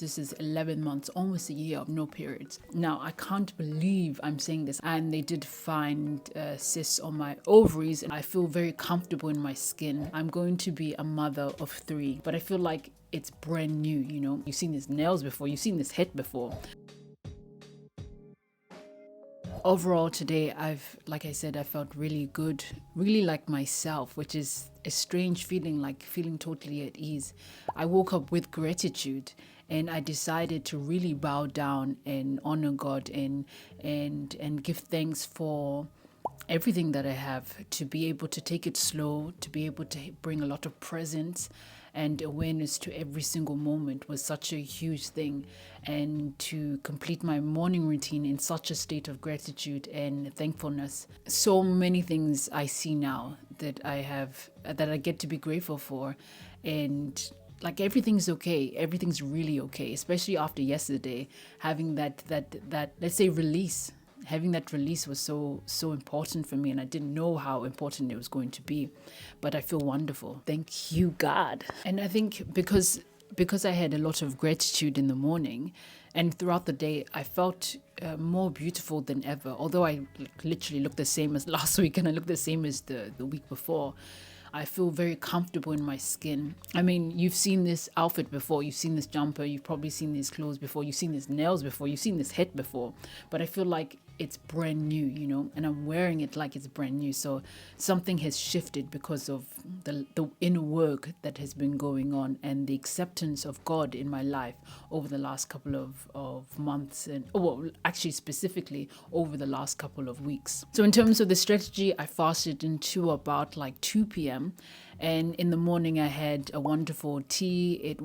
this is 11 months, almost a year of no periods. Now, I can't believe I'm saying this. And they did find cysts on my ovaries, and I feel very comfortable in my skin. I'm going to be a mother of 3, but I feel like it's brand new, you know. You've seen these nails before, you've seen this head before. Overall today, like I said, I felt really good, really like myself, which is a strange feeling, like feeling totally at ease. I woke up with gratitude, and I decided to really bow down and honor God and give thanks for everything that I have, to be able to take it slow, to be able to bring a lot of presence and awareness to every single moment was such a huge thing, and to complete my morning routine in such a state of gratitude and thankfulness. So many things I see now that I get to be grateful for, and like everything's okay. Everything's really okay, especially after yesterday, having that let's say release. Having that release was so important for me, and I didn't know how important it was going to be, but I feel wonderful. Thank you, God. And I think because I had a lot of gratitude in the morning and throughout the day, I felt more beautiful than ever. Although I literally look the same as last week and I look the same as the week before, I feel very comfortable in my skin. I mean, you've seen this outfit before, you've seen this jumper, you've probably seen these clothes before, you've seen these nails before, you've seen this head before, but I feel like it's brand new, you know, and I'm wearing it like it's brand new. So something has shifted because of the inner work that has been going on and the acceptance of God in my life over the last couple of months, and well, actually specifically over the last couple of weeks. So in terms of the strategy, I fasted until about like 2 p.m. And in the morning I had a wonderful tea.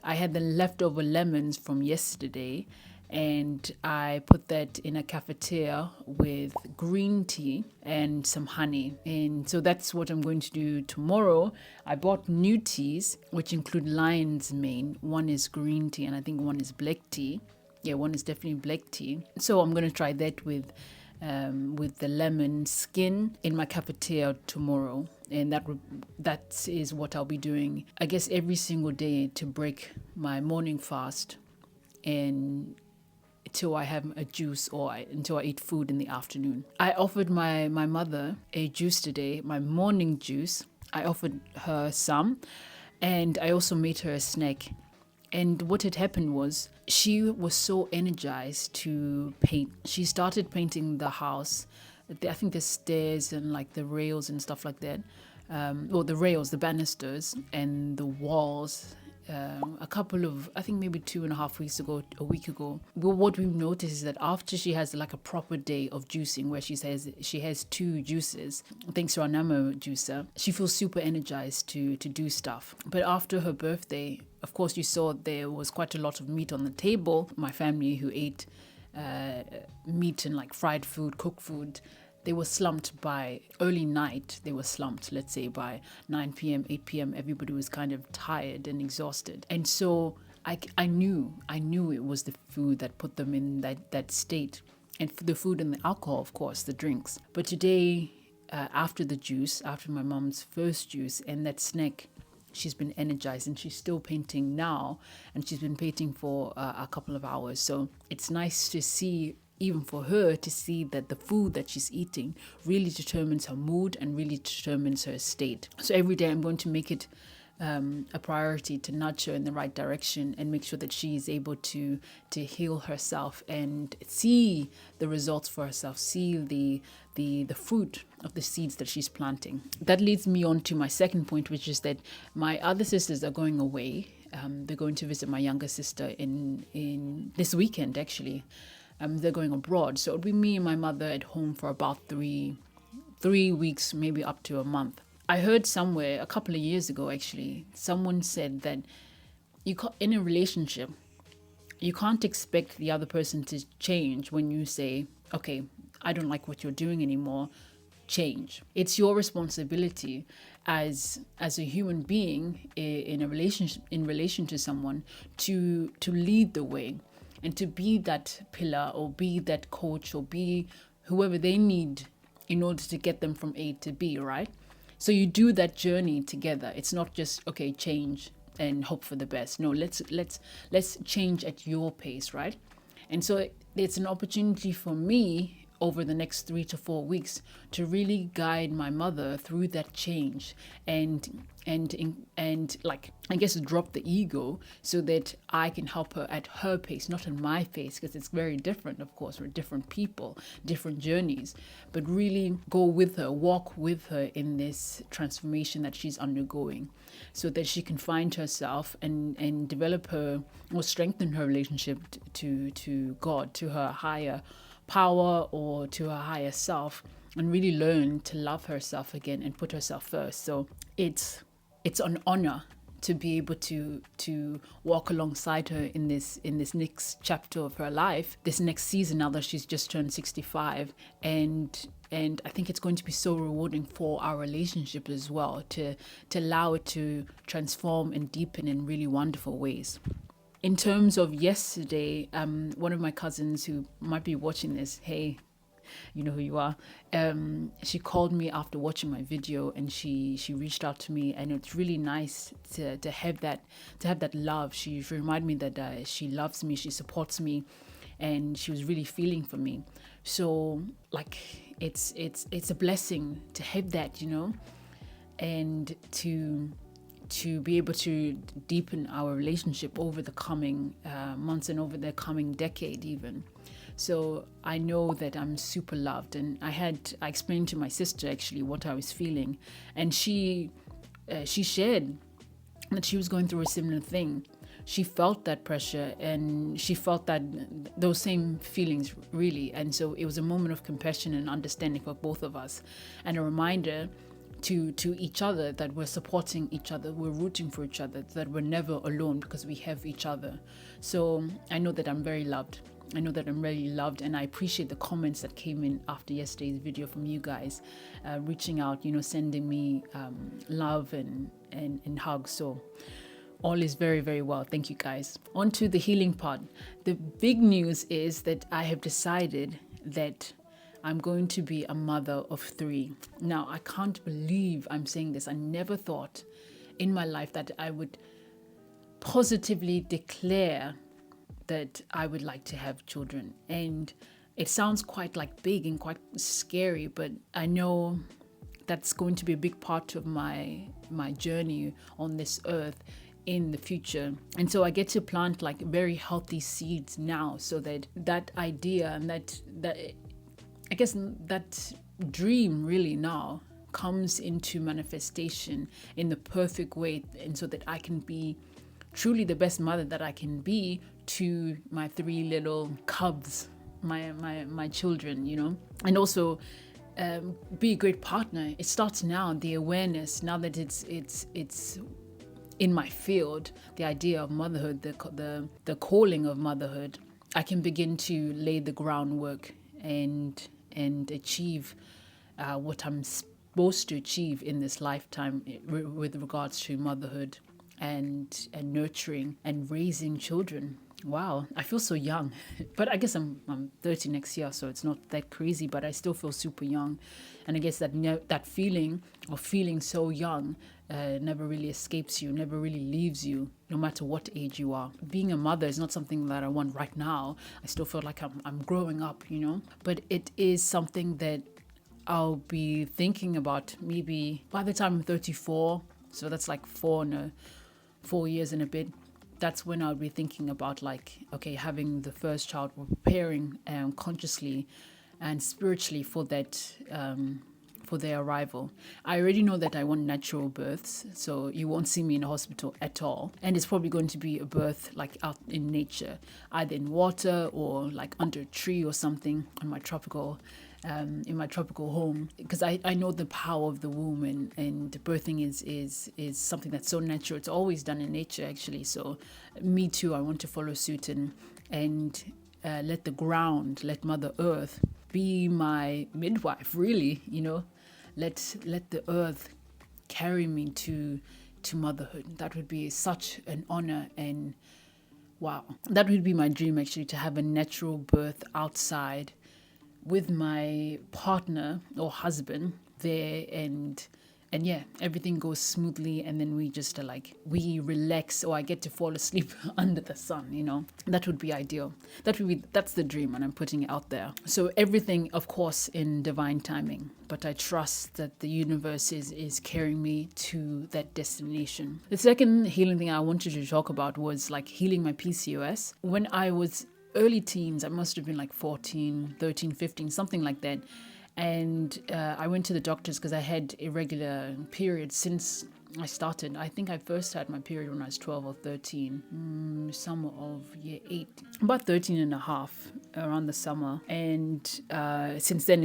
I had the leftover lemons from yesterday, and I put that in a cafetiere with green tea and some honey. And so that's what I'm going to do tomorrow. I bought new teas, which include lion's mane. One is green tea and I think one is black tea. Yeah, one is definitely black tea. So I'm going to try that with the lemon skin in my cafetiere tomorrow. And that is what I'll be doing, I guess, every single day to break my morning fast, and until I have a juice or until I eat food in the afternoon. I offered my mother a juice today, my morning juice. I offered her some, and I also made her a snack. And what had happened was she was so energized to paint. She started painting the house. I think the stairs and like the rails and stuff like that. The rails, the banisters and the walls. A couple of, I think maybe 2.5 weeks ago, a week ago. Well, what we've noticed is that after she has like a proper day of juicing, where she has 2 juices, thanks to our Namo juicer, she feels super energized to do stuff. But after her birthday, of course, you saw there was quite a lot of meat on the table. My family who ate meat and like fried food, cooked food, they were slumped by early night. They were slumped, let's say by 9 p.m., 8 p.m. Everybody was kind of tired and exhausted. And so I knew it was the food that put them in that state. And for the food and the alcohol, of course, the drinks. But today, after the juice, after my mom's first juice and that snack, she's been energized, and she's still painting now. And she's been painting for a couple of hours. So it's nice to see, even for her, to see that the food that she's eating really determines her mood and really determines her state. So every day I'm going to make it a priority to nudge her in the right direction and make sure that she is able to heal herself and see the results for herself, see the fruit of the seeds that she's planting. That leads me on to my second point, which is that my other sisters are going away. They're going to visit my younger sister in this weekend, actually. They're going abroad, so it'll be me and my mother at home for about three weeks, maybe up to a month. I heard somewhere a couple of years ago, actually, someone said that in a relationship, you can't expect the other person to change when you say, okay, I don't like what you're doing anymore, change. It's your responsibility as a human being in a relationship, in relation to someone, to lead the way and to be that pillar or be that coach or be whoever they need in order to get them from A to B, right? So you do that journey together. It's not just, okay, change. and hope for the best. No, let's change at your pace, right? And so it's an opportunity for me over the next 3 to 4 weeks to really guide my mother through that change, and like, I guess, drop the ego so that I can help her at her pace, not at my pace, because it's very different. Of course, we're different people, different journeys, but really go with her, walk with her in this transformation that she's undergoing, so that she can find herself and develop her, or strengthen her relationship to God, to her higher power, or to her higher self, and really learn to love herself again and put herself first. So it's an honor to be able to walk alongside her in this next chapter of her life, this next season, now that she's just turned 65. And I think it's going to be so rewarding for our relationship as well, to allow it to transform and deepen in really wonderful ways. In terms of yesterday, one of my cousins who might be watching this, hey, you know who you are, she called me after watching my video, and she reached out to me, and it's really nice to have that love. She reminded me that she loves me, she supports me, and she was really feeling for me. So like, it's a blessing to have that, and to be able to deepen our relationship over the coming months and over the coming decade even. So I know that I'm super loved, and I explained to my sister actually what I was feeling, and she shared that she was going through a similar thing. She felt that pressure, and she felt that those same feelings really, and so it was a moment of compassion and understanding for both of us, and a reminder to each other that we're supporting each other, we're rooting for each other, that we're never alone because we have each other. So I know that I'm very loved. I know that I'm really loved, and I appreciate the comments that came in after yesterday's video from you guys, reaching out, sending me love and hugs. So all is very, very well. Thank you guys. On to the healing part. The big news is that I have decided that I'm going to be a mother of 3. Now, I can't believe I'm saying this. I never thought in my life that I would positively declare that I would like to have children. And it sounds quite like big and quite scary, but I know that's going to be a big part of my journey on this earth in the future. And so I get to plant like very healthy seeds now, so that idea and that I guess that dream really now comes into manifestation in the perfect way, and so that I can be truly the best mother that I can be to my 3 little cubs, my children, and also be a great partner. It starts now, the awareness, now that it's in my field, the idea of motherhood, the calling of motherhood. I can begin to lay the groundwork and achieve what I'm supposed to achieve in this lifetime with regards to motherhood and nurturing and raising children. Wow, I feel so young. But I guess I'm 30 next year, so it's not that crazy, but I still feel super young. And I guess that feeling of feeling so young never really escapes you, never really leaves you, no matter what age you are. Being a mother is not something that I want right now. I still feel like I'm growing up, but it is something that I'll be thinking about maybe by the time I'm 34. So that's like 4 years and a bit. That's when I'll be thinking about having the first child, preparing consciously and spiritually for that, for their arrival. I already know that I want natural births, so you won't see me in a hospital at all. And it's probably going to be a birth like out in nature, either in water or like under a tree or something in my tropical home, because I know the power of the womb, and birthing is something that's so natural. It's always done in nature, actually. So me too, I want to follow suit and let Mother Earth be my midwife, really, let the earth carry me to motherhood. That would be such an honor, and wow, that would be my dream, actually, to have a natural birth outside with my partner or husband there, and and yeah, everything goes smoothly, and then we just we relax, or I get to fall asleep under the sun, that would be ideal. That's the dream, and I'm putting it out there. So everything, of course, in divine timing, but I trust that the universe is carrying me to that destination. The second healing thing I wanted to talk about was healing my PCOS. When I was early teens, I must have been 14, 13, 15, something like that. And I went to the doctors because I had irregular periods since I started. I think I first had my period when I was 12 or 13, summer of year 8, about 13 and a half, around the summer. And since then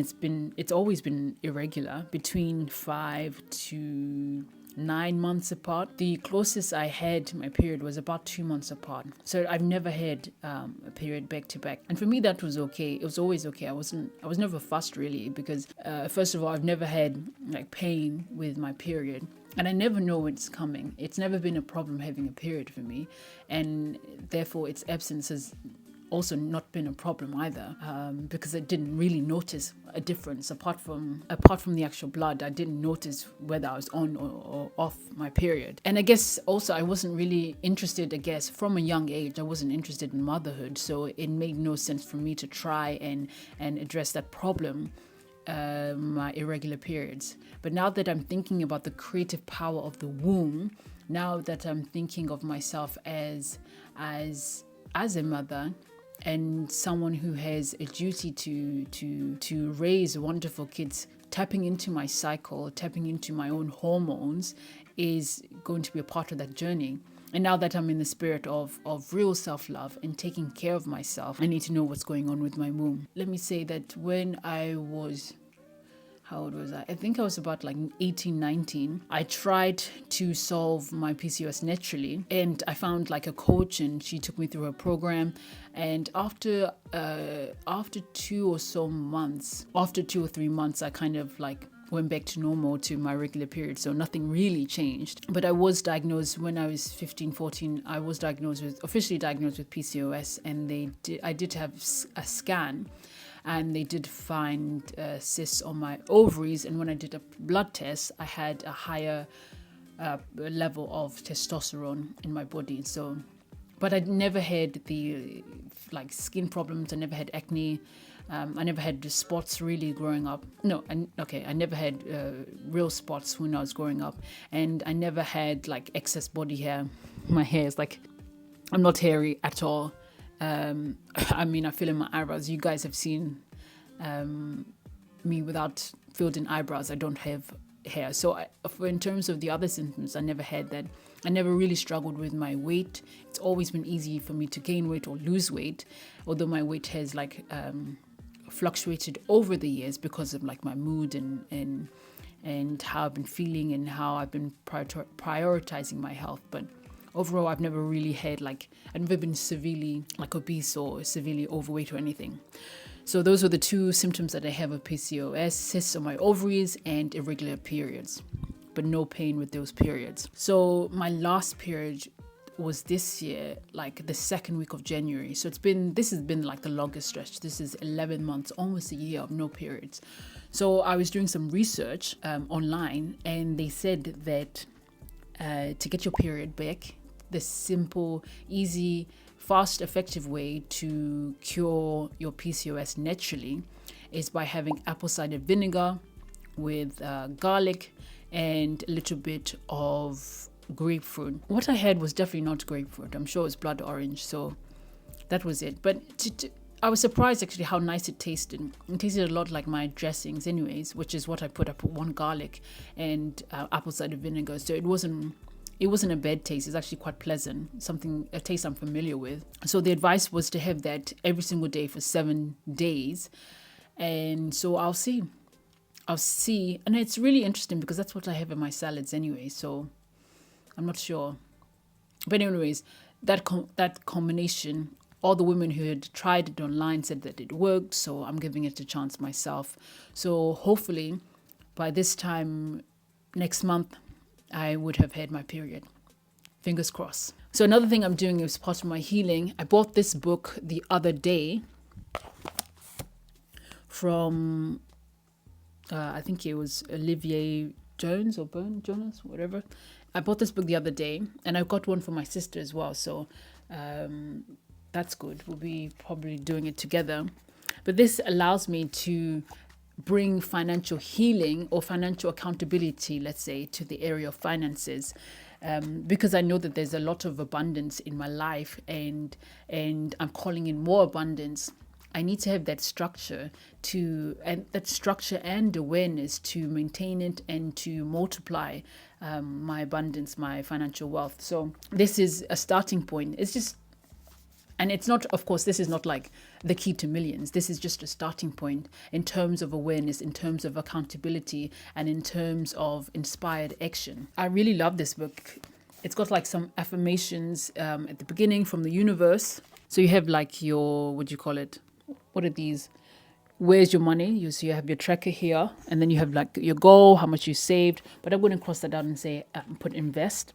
it's always been irregular, between 5 to 9 months apart. The closest I had my period was about 2 months apart. So I've never had a period back to back. And for me, that was okay. It was always okay. I was never fussed really, because first of all, I've never had pain with my period. And I never know when it's coming. It's never been a problem having a period for me. And therefore, its absence has also not been a problem either, because I didn't really notice a difference apart from the actual blood. I didn't notice whether I was on or off my period. And I guess also I wasn't really interested, from a young age, I wasn't interested in motherhood. So it made no sense for me to try and address that problem, my irregular periods. But now that I'm thinking about the creative power of the womb, now that I'm thinking of myself as a mother and someone who has a duty to raise wonderful kids, tapping into my cycle, tapping into my own hormones is going to be a part of that journey. And now that I'm in the spirit of real self-love and taking care of myself, I need to know what's going on with my womb. Let me say that when I was, how old was I? I think I was about 18, 19. I tried to solve my PCOS naturally, and I found a coach, and she took me through her program. And after 2 or 3 months, I kind of went back to normal, to my regular period. So nothing really changed. But I was diagnosed when I was 15, 14. I was officially diagnosed with PCOS, and I did have a scan. And they did find cysts on my ovaries. And when I did a blood test, I had a higher level of testosterone in my body. So, but I never had the skin problems. I never had acne. I never had the spots really growing up. No, I never had real spots when I was growing up. And I never had excess body hair. My hair is I'm not hairy at all. I fill in my eyebrows. You guys have seen me without filled in eyebrows. I don't have hair. So in terms of the other symptoms, I never had that. I never really struggled with my weight. It's always been easy for me to gain weight or lose weight, although my weight has fluctuated over the years because of my mood and how I've been feeling and how I've been prioritizing my health. But overall, I've never really had I've never been severely obese or severely overweight or anything. So those are the two symptoms that I have of PCOS: cysts on my ovaries and irregular periods, but no pain with those periods. So my last period was this year, the second week of January. So this has been the longest stretch. This is 11 months, almost a year of no periods. So I was doing some research online, and they said that to get your period back, the simple, easy, fast, effective way to cure your PCOS naturally is by having apple cider vinegar with garlic and a little bit of grapefruit. What I had was definitely not grapefruit. I'm sure it was blood orange, so that was it. But I was surprised actually how nice it tasted. It tasted a lot like my dressings anyways, which is what I put. I put 1 garlic and apple cider vinegar. So it wasn't a bad taste. It's actually quite pleasant, a taste I'm familiar with. So the advice was to have that every single day for 7 days. And so I'll see. And it's really interesting because that's what I have in my salads anyway. So I'm not sure. But anyways, that combination, all the women who had tried it online said that it worked. So I'm giving it a chance myself. So hopefully by this time next month, I would have had my period. Fingers crossed. So another thing I'm doing as part of my healing, I bought this book the other day from, I think it was Olivier Jones or Burn Jonas, whatever. I bought this book the other day, and I got one for my sister as well. So that's good. We'll be probably doing it together. But this allows me to bring financial healing or financial accountability, let's say, to the area of finances. Because I know that there's a lot of abundance in my life, and I'm calling in more abundance. I need to have that structure and awareness to maintain it and to multiply my abundance, my financial wealth. So this is a starting point. And it's not, of course, this is not like the key to millions. This is just a starting point in terms of awareness, in terms of accountability, and in terms of inspired action. I really love this book. It's got like some affirmations at the beginning from the universe. So you have like your, what do you call it? What are these? Where's your money? So you have your tracker here, and then you have like your goal, how much you saved. But I wouldn't cross that out and say put invest.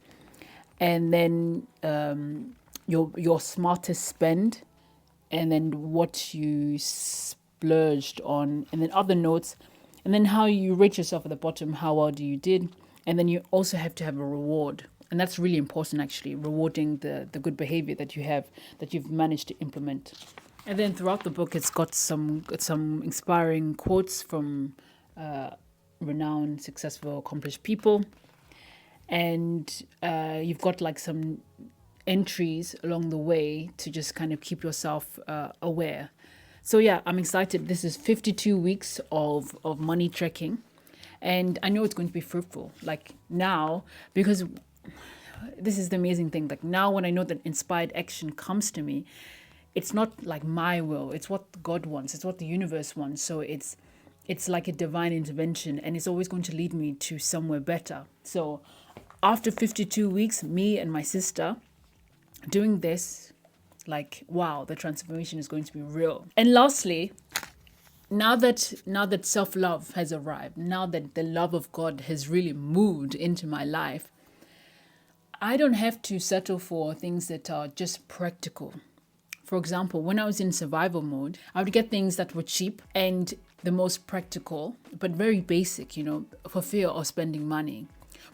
And then your smartest spend, and then what you splurged on, and then other notes, and then how you rate yourself at the bottom, how well do you did. And then you also have to have a reward. And that's really important, actually, rewarding the good behavior that you have, that you've managed to implement. And then throughout the book, it's got some inspiring quotes from renowned, successful, accomplished people. And you've got like some entries along the way to just kind of keep yourself aware. So yeah, I'm excited. This is 52 weeks of money tracking. And I know it's going to be fruitful. Like now, because this is the amazing thing. Like now when I know that inspired action comes to me, it's not like my will. It's what God wants. It's what the universe wants. So it's like a divine intervention, and it's always going to lead me to somewhere better. So after 52 weeks, me and my sister doing this, like, wow, the transformation is going to be real. And lastly, now that self-love has arrived, now that the love of God has really moved into my life, I don't have to settle for things that are just practical. For example, when I was in survival mode, I would get things that were cheap and the most practical, but very basic, for fear of spending money.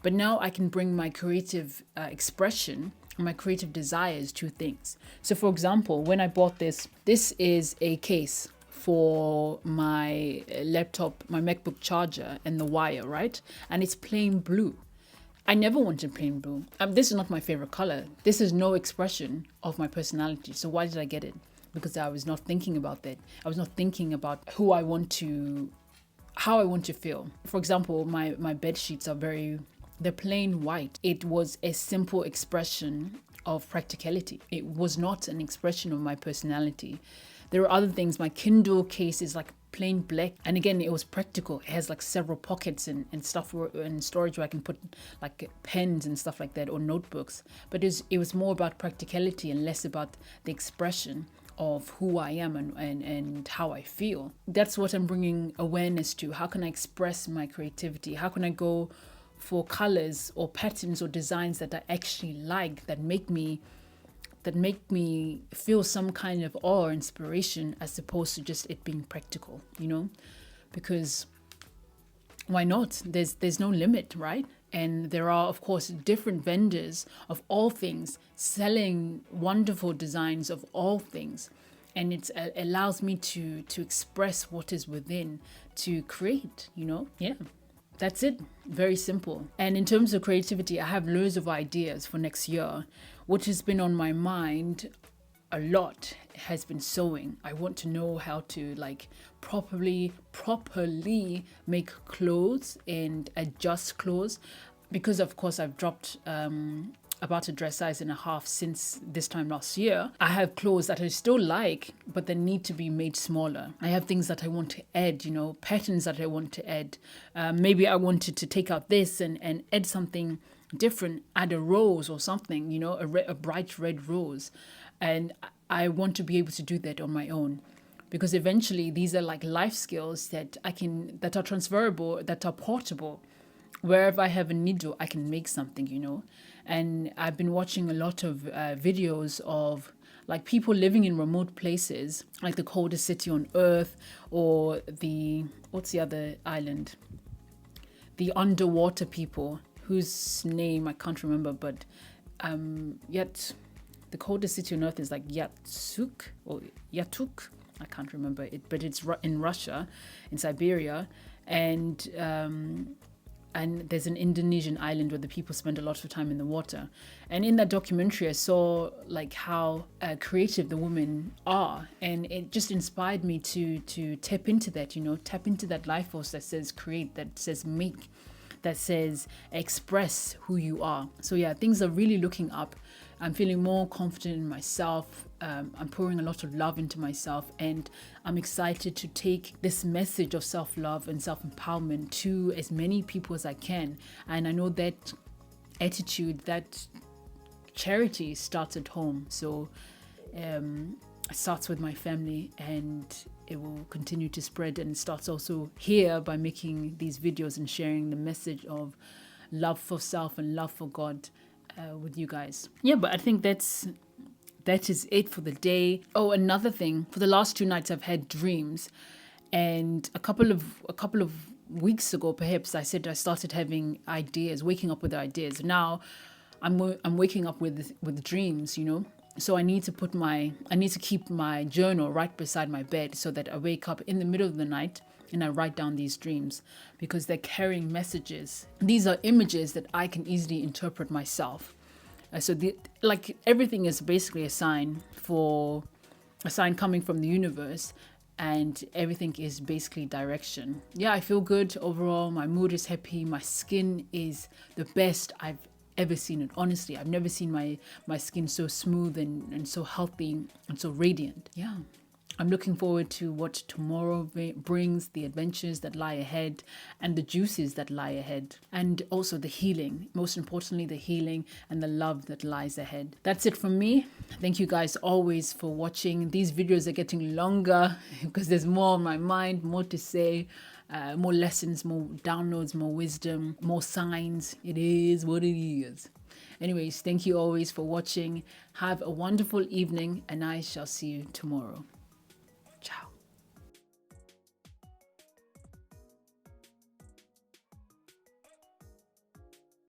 But now I can bring my creative expression, my creative desires to things. So for example, when I bought this is a case for my laptop, my MacBook charger and the wire, right? And it's plain blue. I never wanted plain blue. This is not my favorite color. This is no expression of my personality. So why did I get it? Because I was not thinking about that. I was not thinking about how I want to feel. For example, my bed sheets they're plain white. It was a simple expression of practicality. It was not an expression of my personality. There are other things. My Kindle case is like plain black, and again, it was practical. It has like several pockets and stuff and storage where I can put like pens and stuff like that, or notebooks. But it was more about practicality and less about the expression of who I am and how I feel. That's what I'm bringing awareness to. How can I express my creativity? How can I go for colors or patterns or designs that I actually like, that make me feel some kind of awe or inspiration, as opposed to just it being practical, because why not? There's no limit, right? And there are, of course, different vendors of all things selling wonderful designs of all things. And it allows me to express what is within, to create, Yeah. That's it. Very simple. And in terms of creativity, I have loads of ideas for next year. What has been on my mind a lot has been sewing. I want to know how to properly make clothes and adjust clothes, because of course I've dropped about a dress size and a half since this time last year. I have clothes that I still like, but they need to be made smaller. I have things that I want to add, patterns that I want to add. Maybe I wanted to take out this and add something different, add a rose or something, a bright red rose. And I want to be able to do that on my own, because eventually these are like life skills that that are transferable, that are portable. Wherever I have a needle, I can make something, And I've been watching a lot of videos of like people living in remote places, like the coldest city on earth, or what's the other island? the underwater people whose name I can't remember, but yet the coldest city on earth is like Yatsuk or Yatuk. I can't remember it, but it's in Russia, in Siberia, and there's an Indonesian island where the people spend a lot of time in the water. And in that documentary, I saw like how creative the women are, and it just inspired me to tap into that, tap into that life force that says create, that says make, that says express who you are. So yeah, things are really looking up. I'm feeling more confident in myself. I'm pouring a lot of love into myself, and I'm excited to take this message of self-love and self-empowerment to as many people as I can. And I know that attitude, that charity starts at home. So it starts with my family, and it will continue to spread, and it starts also here by making these videos and sharing the message of love for self and love for God with you guys. Yeah, but I think that is it for the day. Oh, another thing, for the last 2 nights I've had dreams, and a couple of weeks ago perhaps I said I started having ideas, waking up with ideas. Now I'm waking up with dreams, So I need to keep my journal right beside my bed so that I wake up in the middle of the night and I write down these dreams, because they're carrying messages. These are images that I can easily interpret myself. So everything is basically a sign coming from the universe, and everything is basically direction. Yeah, I feel good overall. My mood is happy. My skin is the best I've ever seen it. Honestly, I've never seen my skin so smooth and so healthy and so radiant. Yeah. I'm looking forward to what tomorrow brings, the adventures that lie ahead, and the juices that lie ahead, and also the healing, most importantly, the healing and the love that lies ahead. That's it from me. Thank you guys always for watching. These videos are getting longer because there's more on my mind, more to say, more lessons, more downloads, more wisdom, more signs. It is what it is. Anyways, thank you always for watching. Have a wonderful evening, and I shall see you tomorrow.